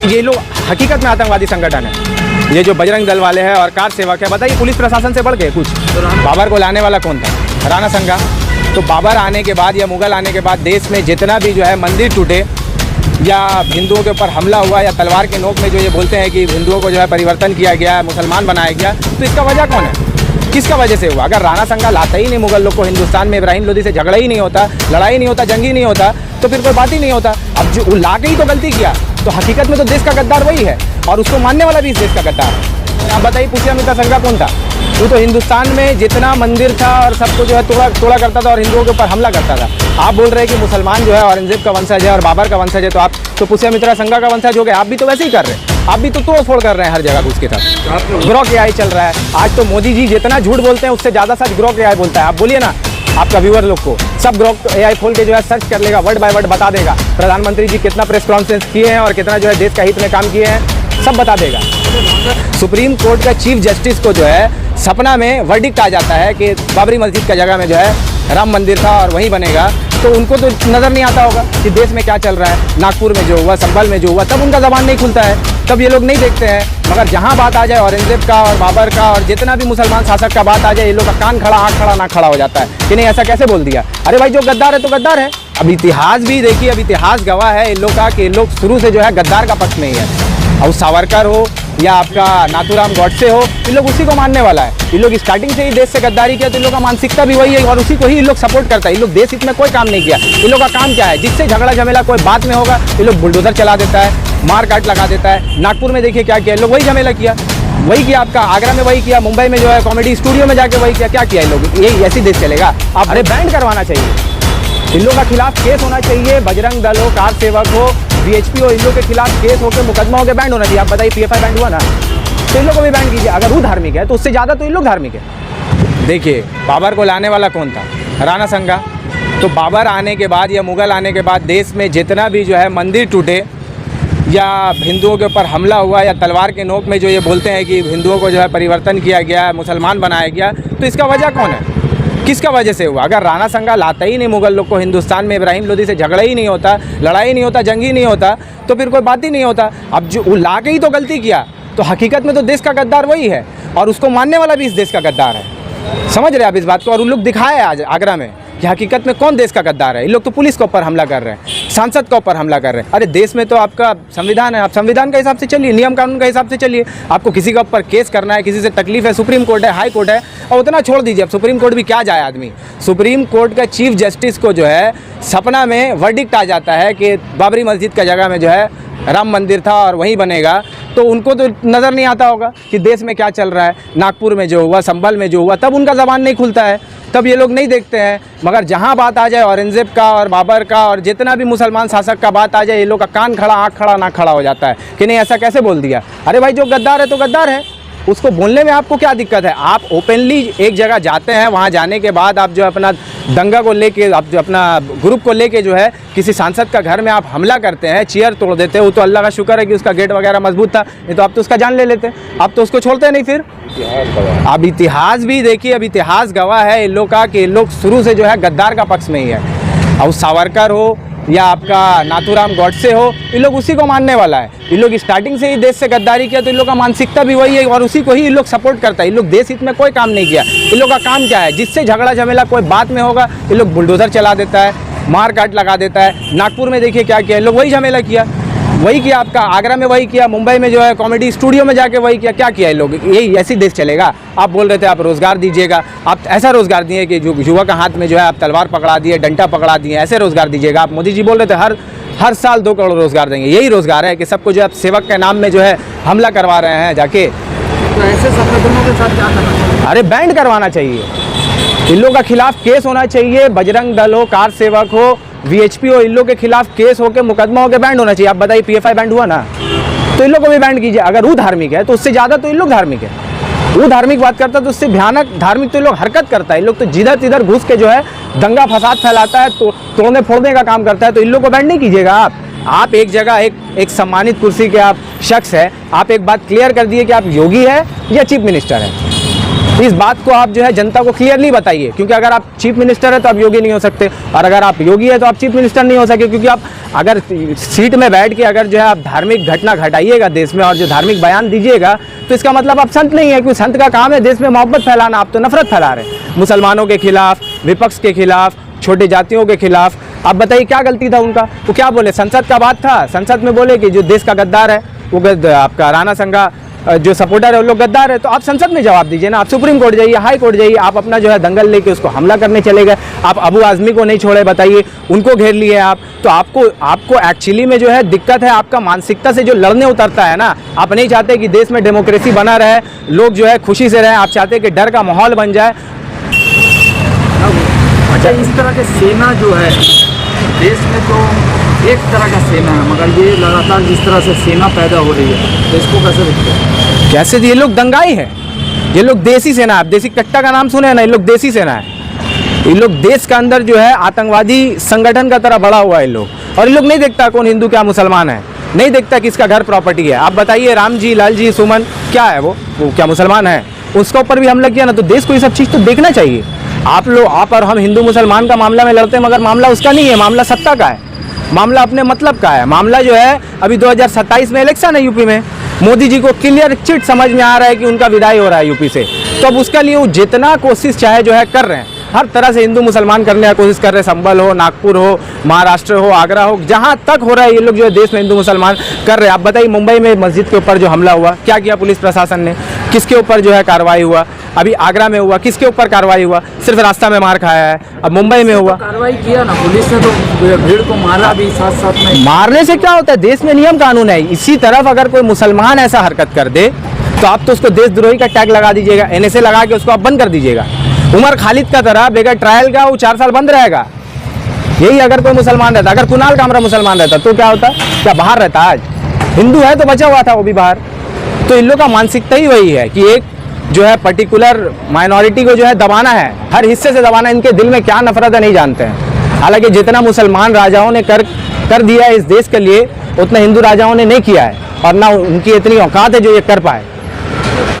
ये लोग हकीकत में आतंकवादी संगठन है, ये जो बजरंग दल वाले हैं और कार सेवक है। बताइए, पुलिस प्रशासन से बढ़ के कुछ। बाबर को लाने वाला कौन था? राणा संगा। तो बाबर आने के बाद या मुगल आने के बाद देश में जितना भी जो है मंदिर टूटे या हिंदुओं के ऊपर हमला हुआ या तलवार के नोक में जो ये बोलते हैं कि हिंदुओं को जो है परिवर्तन किया गया, मुसलमान बनाया गया, तो इसका वजह कौन है? किसका वजह से हुआ? अगर राणा संगा लाता ही नहीं मुगल लोग को हिंदुस्तान में, इब्राहिम लोदी से झगड़ा ही नहीं होता, लड़ाई नहीं होता, जंग ही नहीं होता, तो फिर कोई बात ही नहीं होता। अब जो ला के ही तो गलती किया, तो हकीकत में तो देश का गद्दार वही है और उसको मानने वाला भी इस देश का गद्दार है। आप बताइए, पूछिए अमिता संगा कौन था? वो तो हिंदुस्तान में जितना मंदिर था और सबको जो है तोड़ा करता था और हिंदुओं के ऊपर हमला करता था। आप बोल रहे हैं कि मुसलमान जो है औरंगजेब का वंशज है और बाबर का वंशज है, तो आप तो पूछिए अमिता संगा का वंशज हो गए। आप भी तो वैसे ही कर रहे हैं, आप भी तो तोड़ फोड़ कर रहे हैं हर जगह घुस के साथ। ग्रोक एआई चल रहा है आज, तो मोदी जी जितना झूठ बोलते हैं उससे ज़्यादा सच ग्रोक एआई बोलता है। आप बोलिए ना आपका व्यूअर लोग को, सब ग्रोक एआई खोल के जो है सर्च कर लेगा, वर्ड बाय वर्ड बता देगा प्रधानमंत्री जी कितना प्रेस कॉन्फ्रेंस किए हैं और कितना जो है देश का हित में काम किए हैं, सब बता देगा। सुप्रीम कोर्ट का चीफ जस्टिस को जो है सपना में वर्डिक्ट आ जाता है कि बाबरी मस्जिद का जगह में जो है राम मंदिर था और वहीं बनेगा, तो उनको तो नज़र नहीं आता होगा कि देश में क्या चल रहा है। नागपुर में जो हुआ, संभल में जो हुआ, तब उनका ज़बान नहीं खुलता है, तब ये लोग नहीं देखते हैं। मगर जहाँ बात आ जाए औरंगजेब का और बाबर का और जितना भी मुसलमान शासक का बात आ जाए, ये लोग का कान खड़ा, आँख खड़ा, नाक खड़ा हो जाता है कि नहीं ऐसा कैसे बोल दिया। अरे भाई, जो गद्दार है तो गद्दार है। अब इतिहास भी देखिए, अब इतिहास गवाह है इन लोग का कि लोग शुरू से जो है गद्दार का पक्ष में ही है। और सावरकर हो या आपका नाथूराम गॉडसे हो, इन लोग उसी को मानने वाला है। इन लोग स्टार्टिंग से ही देश से गद्दारी किया, तो इन लोग का मानसिकता भी वही है और उसी को ही इन लोग सपोर्ट करता है। इन लोग देश हित में कोई काम नहीं किया। इन लोग का काम क्या है? जिससे झगड़ा झमेला कोई बात में होगा, इन लोग बुलडोजर चला देता है, मार काट लगा देता है। नागपुर में देखिए क्या किया, इन लोग वही झमेला किया, वही किया। आपका आगरा में वही किया, मुंबई में जो है कॉमेडी स्टूडियो में जाके वही किया। क्या किया इन लोग? यही ऐसी देश चलेगा? आप अरे बैन करवाना चाहिए, इन लोगों के खिलाफ केस होना चाहिए। बजरंग दल हो, कार सेवक हो, वीएचपी हो, इन लोगों के खिलाफ केस होकर मुकदमा होकर बैंड होना चाहिए। आप बताइए, पीएफआई बैंड हुआ ना, तो इन लोगों को भी बैंड कीजिए। अगर वो धार्मिक है तो उससे ज़्यादा तो इन लोग धार्मिक है। देखिए, बाबर को लाने वाला कौन था? राणा संगा। तो बाबर आने के बाद या मुगल आने के बाद देश में जितना भी जो है मंदिर टूटे या हिंदुओं के ऊपर हमला हुआ या तलवार के नोक में जो ये बोलते हैं कि हिंदुओं को जो है परिवर्तन किया गया, मुसलमान बनाया गया, तो इसका वजह कौन है? किसका वजह से हुआ? अगर राणा संगा लाता ही नहीं मुगल लोग को हिंदुस्तान में, इब्राहिम लोदी से झगड़ा ही नहीं होता, लड़ाई नहीं होता, जंग ही नहीं होता, तो फिर कोई बात ही नहीं होता। अब जो ला के ही तो गलती किया, तो हकीकत में तो देश का गद्दार वही है और उसको मानने वाला भी इस देश का गद्दार है। समझ रहे आप इस बात को? और उन लोग दिखाए आज आगरा में कि हकीकत में कौन देश का गद्दार है। इन लोग तो पुलिस के ऊपर हमला कर रहे हैं, सांसद के ऊपर हमला कर रहे हैं। अरे देश में तो आपका संविधान है, आप संविधान के हिसाब से चलिए, नियम कानून के हिसाब से चलिए। आपको किसी के ऊपर केस करना है, किसी से तकलीफ है, सुप्रीम कोर्ट है, हाई कोर्ट है, और उतना छोड़ दीजिए। अब सुप्रीम कोर्ट भी क्या जाए आदमी। सुप्रीम कोर्ट का चीफ जस्टिस को जो है सपना में वर्डिक्ट आ जाता है कि बाबरी मस्जिद का जगह में जो है राम मंदिर था और वहीं बनेगा, तो उनको तो नज़र नहीं आता होगा कि देश में क्या चल रहा है। नागपुर में जो हुआ, संभल में जो हुआ, तब उनका ज़बान नहीं खुलता है, तब ये लोग नहीं देखते हैं। मगर जहाँ बात आ जाए औरंगजेब का और बाबर का और जितना भी मुसलमान शासक का बात आ जाए, ये लोग का कान खड़ा, आँख खड़ा, नाक खड़ा हो जाता है कि नहीं ऐसा कैसे बोल दिया। अरे भाई, जो गद्दार है तो गद्दार है, उसको बोलने में आपको क्या दिक्कत है? आप ओपनली एक जगह जाते हैं, वहाँ जाने के बाद आप जो अपना दंगा को लेके, आप जो अपना ग्रुप को लेके जो है किसी सांसद का घर में आप हमला करते हैं, चेयर तोड़ देते हैं, वो तो अल्लाह का शुक्र है कि उसका गेट वगैरह मजबूत था, नहीं तो आप तो उसका जान ले लेते। आप तो उसको छोड़ते नहीं फिर। अब इतिहास भी देखिए, अब इतिहास गवाह है इन लोग का कि इन लोग शुरू से जो है गद्दार का पक्ष में ही है। और सावरकर हो या आपका नाथूराम गॉडसे हो, इन लोग उसी को मानने वाला है। इन लोग स्टार्टिंग से ही देश से गद्दारी किया, तो इन लोग का मानसिकता भी वही है और उसी को ही इन लोग सपोर्ट करता है। इन लोग देश हित में कोई काम नहीं किया। इन लोग का काम क्या है? जिससे झगड़ा झमेला कोई बात में होगा, इन लोग बुलडोजर चला देता है, मार काट लगा देता है। नागपुर में देखिए क्या किया, इन लोग वही झमेला किया, वही किया। आपका आगरा में वही किया, मुंबई में जो है कॉमेडी स्टूडियो में जाके वही किया। क्या किया इन लोग? यही ऐसी देश चलेगा? आप बोल रहे थे आप रोज़गार दीजिएगा, आप ऐसा रोज़गार दिए कि जो युवा का हाथ में जो है आप तलवार पकड़ा दिए, डंडा पकड़ा दिए, ऐसे रोज़गार दीजिएगा। आप मोदी जी बोल रहे थे हर साल 2 करोड़ रोज़गार देंगे। यही रोज़गार है कि सबको जो है सेवक के नाम में जो है हमला करवा रहे हैं जाके। तो ऐसे संगठनों के साथ क्या करना चाहिए? अरे बैंड करवाना चाहिए, इन लोगों के खिलाफ केस होना चाहिए। बजरंग दल हो, कार सेवक हो, वीएचपी हो, इन लोगों के खिलाफ केस होकर मुकदमा होकर बैंड होना चाहिए। आप बताइए, पीएफआई बैंड हुआ ना, तो इन लोग को भी बैंड कीजिए। अगर वो धार्मिक है तो उससे ज़्यादा तो इन लोग धार्मिक है। वो धार्मिक बात करता है तो उससे भयानक धार्मिक तो इन लोग हरकत करता है। इन लोग तो जिधर तिधर घुस के जो है दंगा फसाद फैलाता है, तो तोड़ने फोड़ने का काम करता है। तो इन लोग को बैंड नहीं कीजिएगा आप एक जगह एक सम्मानित कुर्सी के आप शख्स है, आप एक बात क्लियर कर दिए कि आप योगी है या चीफ मिनिस्टर है। इस बात को आप जो है जनता को क्लियरली बताइए, क्योंकि अगर आप चीफ मिनिस्टर है तो आप योगी नहीं हो सकते, और अगर आप योगी है तो आप चीफ मिनिस्टर नहीं हो सके, क्योंकि आप अगर सीट में बैठ के अगर जो है आप धार्मिक घटना घटाइएगा देश में और जो धार्मिक बयान दीजिएगा तो इसका मतलब आप संत नहीं है, क्योंकि संत का काम है देश में मोहब्बत फैलाना। आप तो नफरत फैला रहे हैं मुसलमानों के खिलाफ, विपक्ष के खिलाफ, छोटे जातियों के खिलाफ। आप बताइए क्या गलती था उनका? वो क्या बोले? संसद का बात था, संसद में बोले कि जो देश का गद्दार है वो आपका राणा संघा जो सपोर्टर है वो लोग गद्दार है। तो आप संसद में जवाब दीजिए ना, आप सुप्रीम कोर्ट जाइए, हाई कोर्ट जाइए। आप अपना जो है दंगल लेके उसको हमला करने चले गए, आप अबू आजमी को नहीं छोड़े, बताइए उनको घेर लिए आप। तो आपको एक्चुअली में जो है दिक्कत है आपका मानसिकता से, जो लड़ने उतरता है ना। आप नहीं चाहते कि देश में डेमोक्रेसी बना रहे, लोग जो है खुशी से रहें, आप चाहते कि डर का माहौल बन जाए। अच्छा, इस तरह के सेना जो है देश में तो एक तरह का सेना है, मगर ये लगातार जिस तरह से सेना पैदा हो रही है तो इसको कैसे देखते हैं? कैसे? ये लोग दंगाई हैं, ये लोग देसी सेना है। देसी कट्टा का नाम सुने ना, ये लोग देसी सेना है। ये लोग देश का अंदर जो है आतंकवादी संगठन का तरह बड़ा हुआ है ये लोग। और ये लोग नहीं देखता कौन हिंदू क्या मुसलमान है, नहीं देखता किसका घर प्रॉपर्टी है। आप बताइए राम जी, लाल जी, सुमन क्या है, वो क्या मुसलमान है? उसका ऊपर भी हमला किया ना, तो देश को ये सब चीज़ तो देखना चाहिए। आप और हम हिंदू मुसलमान का मामला में लड़ते हैं, मगर मामला उसका नहीं है, मामला सत्ता का है, मामला अपने मतलब का है। मामला जो है अभी 2027 में इलेक्शन है यूपी में, मोदी जी को क्लियर चिट समझ में आ रहा है कि उनका विदाई हो रहा है यूपी से। तो अब उसके लिए वो जितना कोशिश चाहे जो है कर रहे हैं, हर तरह से हिंदू मुसलमान करने की कोशिश कर रहे हैं। संभल हो, नागपुर हो, महाराष्ट्र हो, आगरा हो, जहाँ तक हो रहा है ये लोग जो है देश में हिंदू मुसलमान कर रहे हैं। आप बताइए मुंबई में मस्जिद के ऊपर जो हमला हुआ, क्या किया पुलिस प्रशासन ने? किसके ऊपर जो है कार्रवाई हुआ? अभी आगरा में हुआ, किसके ऊपर कार्रवाई हुआ? सिर्फ रास्ता में मार खाया है। अब मुंबई में हुआ, कार्रवाई किया ना पुलिस ने, तो भीड़ को मारा भी साथ साथ में। मारने से क्या होता है? देश में नियम कानून है। इसी तरफ अगर कोई मुसलमान ऐसा हरकत कर दे तो आप तो उसको देशद्रोही का टैग लगा दीजिएगा, NSA लगा के उसको आप बंद कर दीजिएगा। उमर खालिद का तरह बगैर ट्रायल का वो 4 साल बंद रहेगा। यही अगर कोई मुसलमान रहता, अगर कुणाल कामरा मुसलमान रहता तो क्या होता? क्या बाहर रहता? आज हिंदू है तो बचा हुआ था वो भी बाहर। तो इन लोग का मानसिकता ही वही है कि एक जो है पर्टिकुलर माइनॉरिटी को जो है दबाना है, हर हिस्से से दबाना। इनके दिल में क्या नफरत है नहीं जानते हैं। हालांकि जितना मुसलमान राजाओं ने कर दिया है इस देश के लिए, उतना हिंदू राजाओं ने नहीं किया है, और ना उनकी इतनी औकात है जो ये कर पाए।